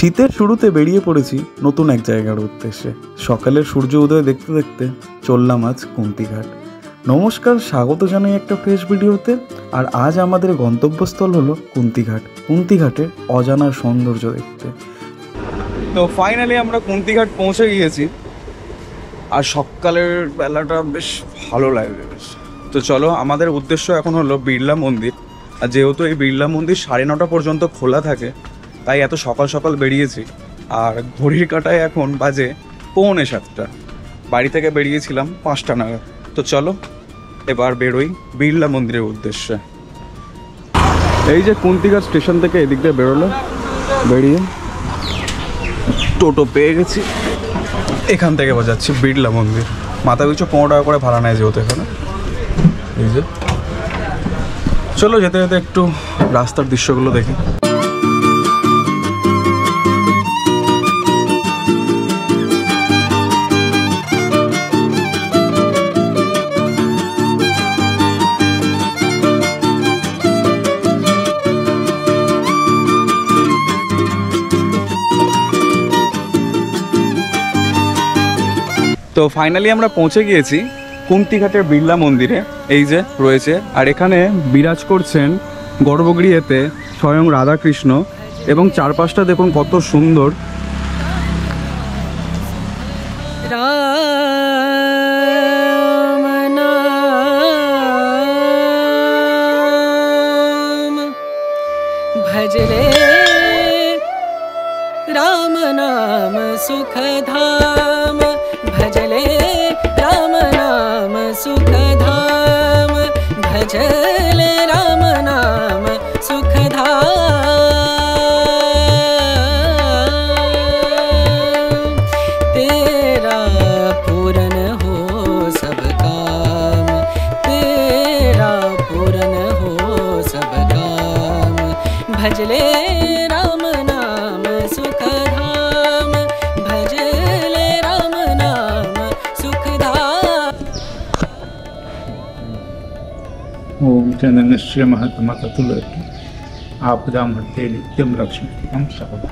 শীতের শুরুতে বেরিয়ে পড়েছি নতুন এক জায়গার উদ্দেশ্যে। সকালের সূর্য উদয় দেখতে দেখতে চললাম আজ কুন্তিঘাট। নমস্কার, স্বাগত জানাই একটা ফ্রেশ ভিডিওতে। আর আজ আমাদের গন্তব্যস্থল হলো কুন্তিঘাট। কুন্তিঘাটের অজানা সৌন্দর্য দেখতে। তো ফাইনালি আমরা কুন্তিঘাট পৌঁছে গিয়েছি। আর সকালের বেলাটা বেশ ভালো লাগবে বেশ। তো চলো, আমাদের উদ্দেশ্য এখন হলো বিড়লা মন্দির। আর যেহেতু এই বিড়লা মন্দির 9:30 পর্যন্ত খোলা থাকে, তাই এত সকাল সকাল বেরিয়েছি। আর ঘড়ির কাঁটায় এখন বাজে 6:45। বাড়ি থেকে বেরিয়েছিলাম 5টা নাগাদ। তো চলো এবার বেরোই বিড়লা মন্দিরের উদ্দেশ্যে। এই যে কুন্তিঘাট স্টেশন থেকে এদিক দিয়ে বেরোলো, বেরিয়ে টোটো পেয়ে গেছি। এখান থেকে বাজাচ্ছি বিড়লা মন্দির। মাথা পিছু 15 টাকা করে ভাড়া নেয় যেহেতু এখানে। এই যে চলো যেতে যেতে একটু রাস্তার দৃশ্যগুলো দেখি। তো ফাইনালি আমরা পৌঁছে গিয়েছি কুন্তিঘাটের বিড়লা মন্দিরে। এই যে রয়েছে, আর এখানে বিরাজ করছেন গর্ভগৃহেতে স্বয়ং রাধাকৃষ্ণ। এবং চারপাশটা দেখুন কত সুন্দর। भजरे राम नाम सुख धाम, भजले राम नाम सुख धाम, भजले राम नाम सुख धाम। तेरा पूरन हो सब काम, तेरा पूरन हो सब काम, भजले राम नाम सुख धाम, भजले राम नाम सुख धाम। ओम चंदनस्य महात्मा ततुलति आपदां हर्ते नित्यं रक्षितं सर्वदा।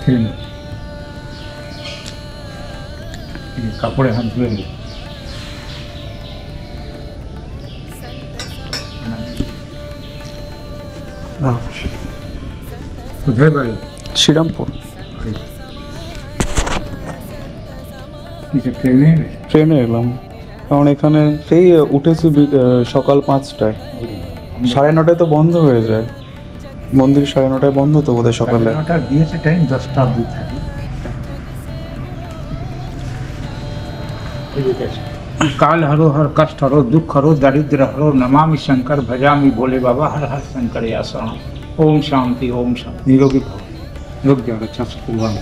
ठीक है, ये कपड़े हम धुएंगे। কোথায় বাড়ি? শ্রীরামপুর। ট্রেনে এলাম, কারণ এখানে সেই উঠেছি সকাল 5টায়। 9:30 তো বন্ধ হয়ে যায় মন্দির। 9:30 বন্ধ তো বোধহয় সকালে। দিয়েছে টাইম 10টা অবধি থাকে। काल हरो हर कष्ट हरो दुख हरो दरिद्र हरो नमामि शंकर भजामि बोले बाबा हर हर शंकर यासा। ओम शांति ओम शांति। निरोगी भव। रुक जाओ, अच्छा से खुलवाओ।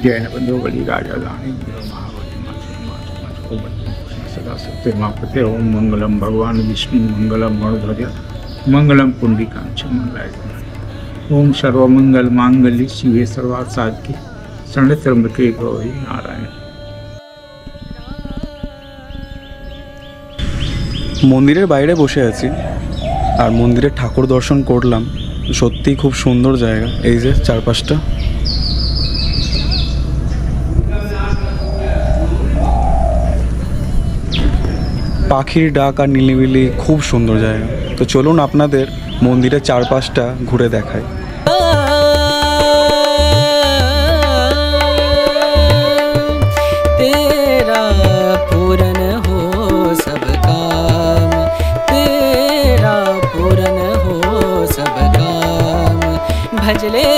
जैन बंधु बलि राजा रानी सदा सत्य मापते। ओम मंगलम भगवान विष्णु मंगलम गणध्वज मंगलम पुंडरीकाक्ष मंगलाय। ओम सर्वमंगल मांगल्ये शिवे सर्वार्थ साधिके शरण्ये त्र्यंबके गौरी नारायण। মন্দিরের বাইরে বসে আছি আর মন্দিরের ঠাকুর দর্শন করলাম। সত্যিই খুব সুন্দর জায়গা। এই যে চারপাশটা, পাখির ডাক আর নিলিবিলি, খুব সুন্দর জায়গা। তো চলুন আপনাদের মন্দিরের চারপাশটা ঘুরে দেখাই। तेरा पूरन हो सब काम, तेरा पूरन हो सब काम, भजले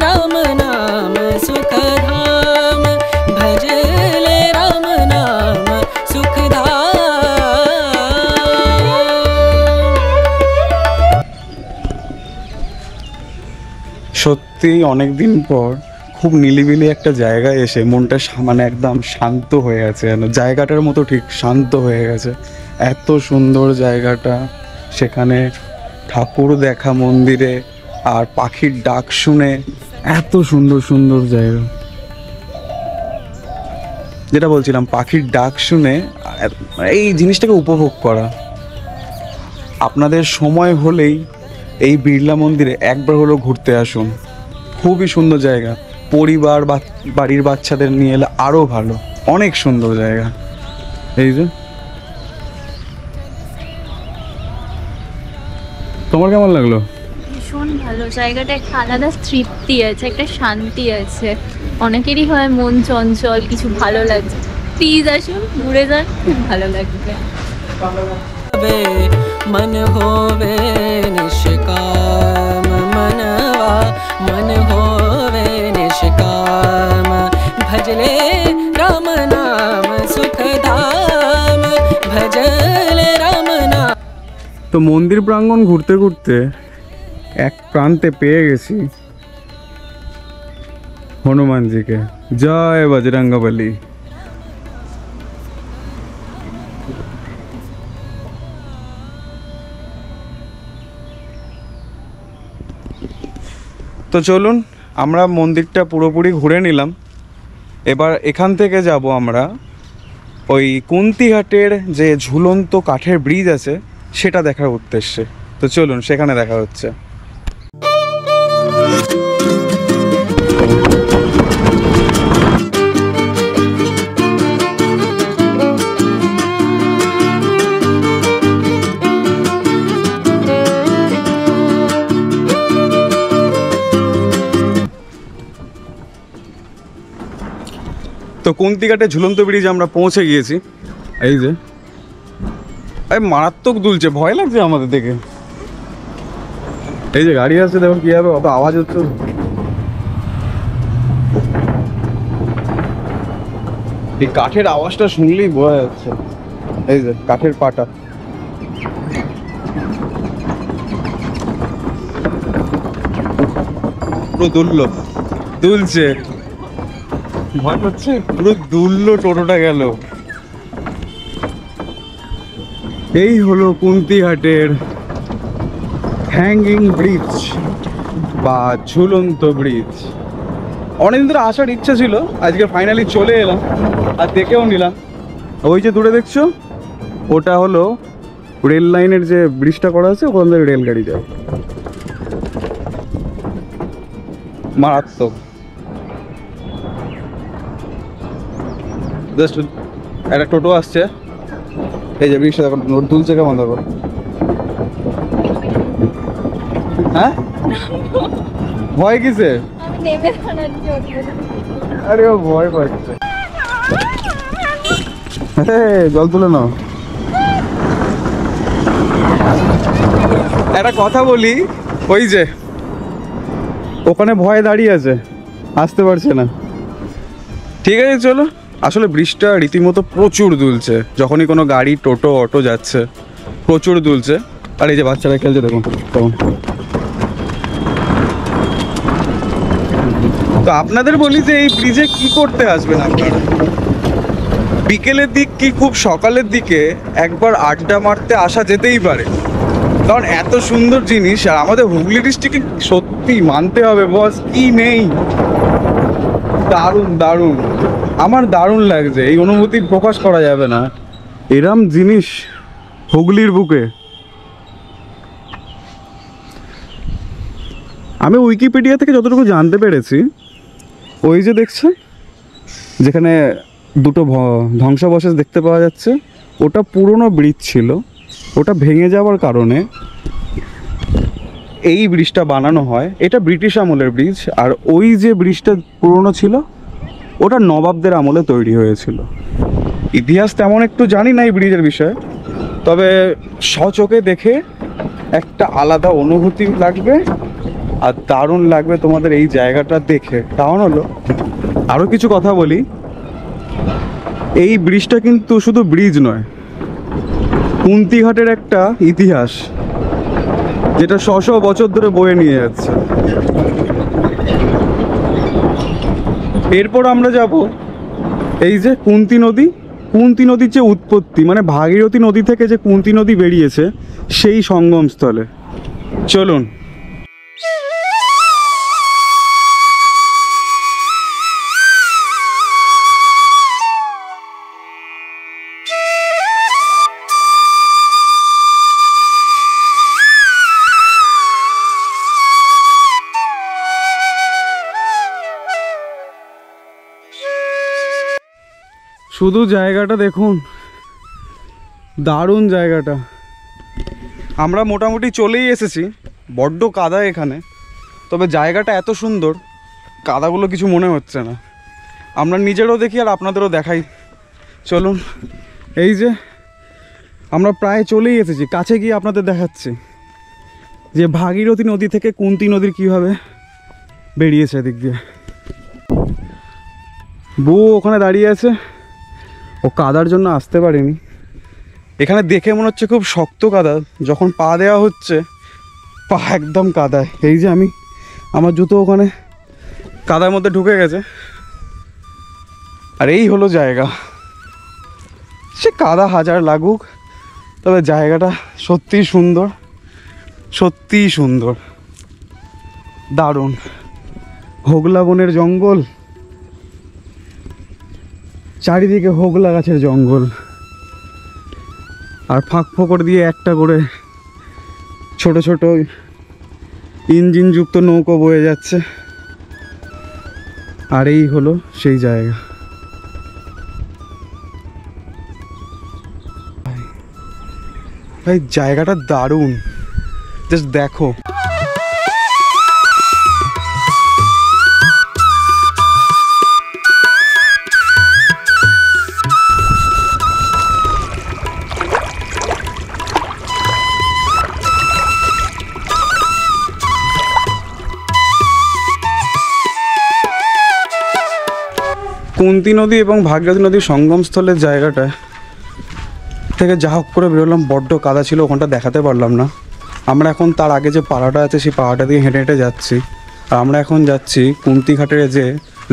राम नाम सुख धाम, भजले राम नाम सुख धाम। সত্যি অনেক দিন পর খুব নিলিবিলি একটা জায়গায় এসে মনটা মানে একদম শান্ত হয়ে গেছে, যেন জায়গাটার মতো ঠিক শান্ত হয়ে গেছে। এত সুন্দর জায়গাটা, সেখানে ঠাকুর দেখা মন্দিরে, আর পাখির ডাক শুনে এত সুন্দর সুন্দর জায়গা। যেটা বলছিলাম, পাখির ডাক শুনে এই জিনিসটাকে উপভোগ করা। আপনাদের সময় হলেই এই বিড়লা মন্দিরে একবার হলেও ঘুরতে আসুন, খুবই সুন্দর জায়গা। পরিবার বা বাড়ির বাচ্চাদের নিয়ে এলে আরও ভালো, অনেক সুন্দর জায়গা। এই যে, তোমার কেমন লাগলো? ভীষণ ভালো, জায়গাটা একটা আলাদা তৃপ্তি আছে, একটা শান্তি আছে। অনেকেরই হয় মন চঞ্চল, কিছু ভালো লাগছে, প্লিজ আসুন, ঘুরে যান, খুব ভালো লাগবে। मन होवे निष्काम मनवा, मन होवे निष्काम, भजले राम नाम सुख धाम, भजले राम नाम। তো মন্দির প্রাঙ্গণ ঘুরতে ঘুরতে এক প্রান্তে পেয়ে গেছি হনুমানজিকে। জয় বজরঙ্গবলী। তো চলুন, আমরা মন্দিরটা পুরোপুরি ঘুরে নিলাম। এবার এখান থেকে যাব আমরা ওই কুন্তিঘাটের যে ঝুলন্ত কাঠের ব্রিজ আছে সেটা দেখার উদ্দেশ্যে। তো চলুন, সেখানে দেখা হচ্ছে। তো কুন্তিঘাটে ঝুলন্ত ব্রিজ আমরা পৌঁছে গিয়েছি। এই যে, এই মারাত্মক দুলছে, ভয় লাগছে আমাদের দেখে। এই যে গাড়ি আছে, দেখো কি হবে, অত আওয়াজ হচ্ছে। এই কাঠের আওয়াজটা শুনলেই বোঝা যাচ্ছে। এই যে কাঠের পাটা, পুরো দুলছে, ভয় হচ্ছে, পুরো দুললো, টোটোটা গেল। এই হলো কুন্তিঘাটের হ্যাঙ্গিং ব্রিজ বা ঝুলন্ত ব্রিজ। অনেকদিন ধরে আসার ইচ্ছা ছিল, আজকে ফাইনালি চলে এলাম আর দেখেও নিলাম। ওই যে দূরে দেখছো, ওটা হলো রেল লাইনের যে ব্রিজটা করা আছে, ওখান থেকে রেলগাড়ি যায়। মারাত্মক। জাস্ট একটা টোটো আসছে, এই যে ব্রিজটা দেখো তুলছে কেমন, দেখো। হ্যাঁ, ভয় কিসে? আরে ও ভয় পাচ্ছে। জল তুলে নাও। একটা কথা বলি, ওই যে ওখানে ভয় দাঁড়িয়ে আছে, আসতে পারছে না। ঠিক আছে চলো। আসলে ব্রিজটা রীতিমতো প্রচুর দুলছে, যখনই কোনো গাড়ি, টোটো, অটো যাচ্ছে প্রচুর দুলছে। আর এই যে বাচ্চারা খেলছে দেখুন কেমন। তো আপনাদের বলি যে এই ব্রিজে কি করতে আসবেন আপনারা? বিকেলের দিক কি খুব সকালের দিকে একবার আড্ডা মারতে আসা যেতেই পারে, কারণ এত সুন্দর জিনিস। আর আমাদের হুগলি ডিস্ট্রিক্টে সত্যি মানতে হবে বস, কি নেই। দারুণ দারুণ, আমার দারুণ লাগছে, এই অনুভূতি প্রকাশ করা যাবে না। এরম জিনিস হুগলির বুকে। আমি উইকিপিডিয়া থেকে যতটুকু জানতে পেরেছি, ওই যে দেখছে যেখানে দুটো ধ্বংসাবশেষ দেখতে পাওয়া যাচ্ছে, ওটা পুরনো ব্রিজ ছিল। ওটা ভেঙে যাওয়ার কারণে এই ব্রিজটা বানানো হয়। এটা ব্রিটিশ আমলের ব্রিজ। আর ওই যে ব্রিজটা পুরনো ছিল, ওটা নবাবদের আমলে তৈরি হয়েছিল। ইতিহাস তেমন একটু জানি না এই ব্রিজের বিষয়ে, তবে সচোখে দেখে একটা আলাদা অনুভূতি লাগবে আর দারুণ লাগবে তোমাদের এই জায়গাটা দেখে। কারণ হলো, আরও কিছু কথা বলি, এই ব্রিজটা কিন্তু শুধু ব্রিজ নয়, কুন্তিঘাটের একটা ইতিহাস যেটা শত বছর ধরে বয়ে নিয়ে যাচ্ছে। এরপর আমরা যাব এই যে কুন্তি নদী। কুন্তি নদীর যে উৎপত্তি, মানে ভাগীরথী নদী থেকে যে কুন্তি নদী বেরিয়েছে, সেই সঙ্গমস্থলে। চলুন। শুধু জায়গাটা দেখুন, দারুণ জায়গাটা। আমরা মোটামুটি চলেই এসেছি, বড্ড কাদা এখানে, তবে জায়গাটা এত সুন্দর কাদাগুলো কিছু মনে হচ্ছে না। আমরা নিজেরও দেখি আর আপনাদেরও দেখাই, চলুন। এই যে আমরা প্রায় চলেই এসেছি, কাছে গিয়ে আপনাদের দেখাচ্ছি যে ভাগীরথী নদী থেকে কুন্তী নদীর কীভাবে বেরিয়েছে এদিক দিয়ে। বউ ওখানে দাঁড়িয়ে আছে, ও কাদার জন্য আসতে পারেনি। এখানে দেখে মনে হচ্ছে খুব শক্ত কাদা, যখন পা দেওয়া হচ্ছে পা একদম কাদায়। এই যে আমার জুতো ওখানে কাদার মধ্যে ঢুকে গেছে। আর এই হলো জায়গা। সে কাদা হাজার লাগুক, তবে জায়গাটা সত্যিই সুন্দর, সত্যিই সুন্দর, দারুণ। হোগলা বনের জঙ্গল, চারিদিকে হোগলা গাছের জঙ্গল, আর ফাঁক ফোকর দিয়ে একটা করে ছোট ছোট ইঞ্জিনযুক্ত নৌকো বয়ে যাচ্ছে। আর এই হলো সেই জায়গা। ভাই জায়গাটা দারুণ, জাস্ট দেখো। কুন্তী নদী এবং ভাগীরথী নদীর সঙ্গমস্থলের জায়গাটা থেকে যা হোক করে বেরোলাম, বড্ড কাদা ছিল, ওখানটা দেখাতে পারলাম না। আমরা এখন তার আগে যে পাড়াটা আছে সেই পাড়াটা দিয়ে হেঁটে হেঁটে যাচ্ছি। আর আমরা এখন যাচ্ছি কুন্তী ঘাটের যে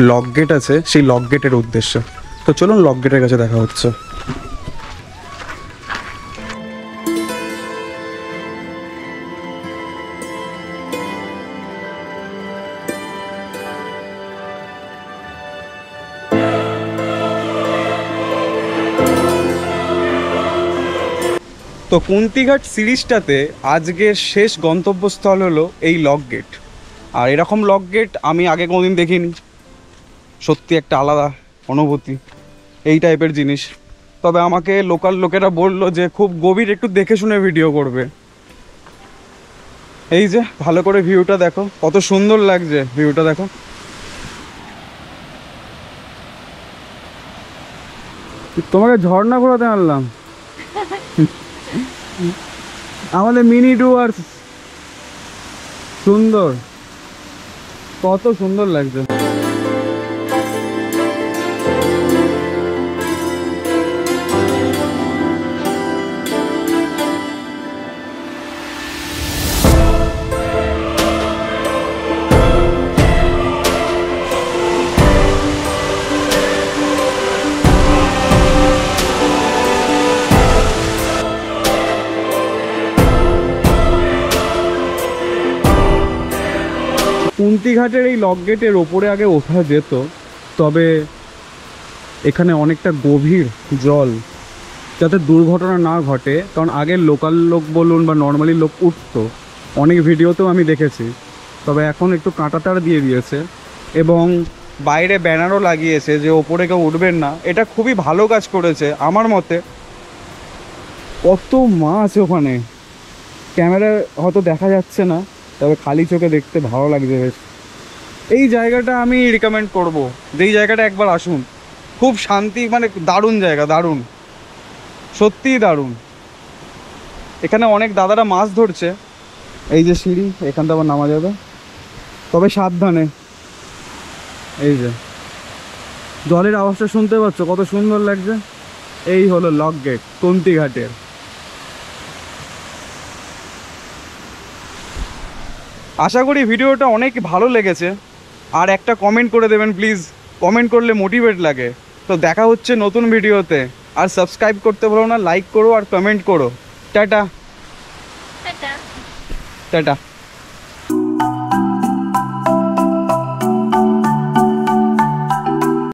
লক গেট আছে সেই লক গেটের উদ্দেশ্যে। তো চলুন লক গেটের কাছে দেখা হচ্ছে। তো কুন্তিঘাট সিরিজটাতে আজকের শেষ গন্তব্যস্থল হলো এই লক গেট। আর এরকম লক গেট আমি আগে কোনোদিন দেখিনি, সত্যি একটা আলাদা অনুভূতি এই টাইপের জিনিস। তবে আমাকে লোকাল লোকেরা বললো যে খুব গভীর, একটু দেখে শুনে ভিডিও করবে। এই যে ভালো করে ভিউটা দেখো, কত সুন্দর লাগছে, ভিউটা দেখো। তোমাকে ঝর্ণা ঘোরাতে আনলাম, আমাদের মিনি ডুয়ার্স। সুন্দর, কত সুন্দর লাগছে। কুন্তিঘাটের এই লক গেটের ওপরে আগে ওঠা যেত, তবে এখানে অনেকটা গভীর জল, যাতে দুর্ঘটনা না ঘটে। কারণ আগে লোকাল লোক বলুন বা নর্মালি লোক উঠতো, অনেক ভিডিওতেও আমি দেখেছি। তবে এখন একটু কাঁটাতার দিয়ে দিয়েছে এবং বাইরে ব্যানারও লাগিয়েছে যে ওপরে কেউ উঠবেন না। এটা খুবই ভালো কাজ করেছে আমার মতে। কত মাছ ওখানে, ক্যামেরায় হয়তো দেখা যাচ্ছে না, তবে খালি চোখে দেখতে ভালো লাগছে বেশ। এই জায়গাটা আমি রিকমেন্ড করব, যে এই জায়গাটা একবার আসুন, খুব শান্তি, মানে দারুণ জায়গা, দারুণ, সত্যিই দারুণ। এখানে অনেক দাদারা মাছ ধরছে। এই যে সিঁড়ি, এখান থেকে আবার নামা যাবে, তবে সাবধানে। এই যে জলের আওয়াজটা শুনতে পাচ্ছ, কত সুন্দর লাগছে। এই হলো লক গেট কুন্তিঘাটের। আশা করি ভিডিওটা অনেক ভালো লেগেছে। আর একটা কমেন্ট করে দেবেন প্লিজ, কমেন্ট করলে মোটিভেট লাগে। তো দেখা হচ্ছে নতুন ভিডিওতে। আর সাবস্ক্রাইব করতে ভুলো না, লাইক করো আর কমেন্ট করো। টাটা। টাটা। টাটা।